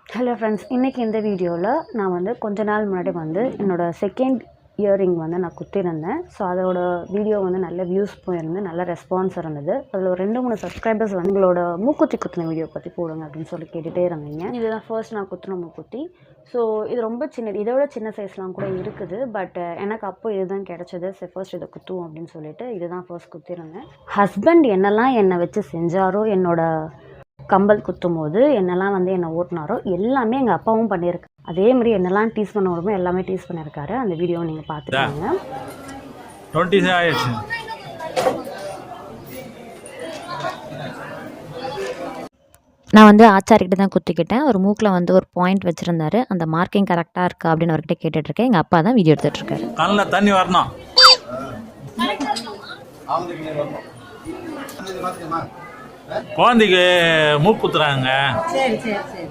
Hello friends, இன்றைக்கி இந்த வீடியோவில் நான் வந்து கொஞ்ச நாள் முன்னாடி வந்து என்னோடய செகண்ட் இயரிங் வந்து நான் குத்திருந்தேன். ஸோ அதோட வீடியோ வந்து நல்ல வியூஸ் போயிருந்து, நல்ல ரெஸ்பான்ஸ் இருந்தது. அதில் ஒரு 2-3 சப்ஸ்கிரைபர்ஸ் வந்து உங்களோட மூக்குத்தி குத்தின வீடியோ பற்றி போடுங்க அப்படின்னு சொல்லி கேட்டுகிட்டே இருந்தீங்க. இதுதான் ஃபர்ஸ்ட் நான் குத்தின மூக்குத்தி. ஸோ இது ரொம்ப சின்னது, இதோட சின்ன சைஸ்லாம் கூட இருக்குது. பட் எனக்கு அப்போ இதுதான் கிடச்சிது. சரி ஃபர்ஸ்ட் இதை குத்துவோம் அப்படின்னு சொல்லிட்டு இதுதான் ஃபர்ஸ்ட் குத்திருந்தேன். ஹஸ்பண்ட் என்னெல்லாம் என்னை வச்சு செஞ்சாரோ, என்னோட கம்பல் குத்தும் போது என்னெல்லாம் வந்து என்னை ஓட்டினாரோ எல்லாமே எங்கள் அப்பாவும் பண்ணியிருக்கு. அதே மாதிரி என்னெல்லாம் டீஸ் பண்ண முடியுமோ எல்லாமே டீஸ் பண்ணியிருக்காரு. அந்த வீடியோவை நீங்கள் பார்த்துக்கோங்க. நான் வந்து ஆச்சாரிக்கிட்ட தான் குத்திக்கிட்டேன். ஒரு மூக்கில் வந்து ஒரு பாயிண்ட் வச்சுருந்தாரு. அந்த மார்க்கிங் கரெக்டாக இருக்கா அப்படின்னு அவர்கிட்ட கேட்டுட்ருக்கேன். எங்கள் அப்பா தான் வீடியோ எடுத்துகிட்ருக்காரு. கண்ணில் தண்ணி வரணும். குழந்தைக்கு மூக்கு குத்துறாங்க. சரி சரி சரி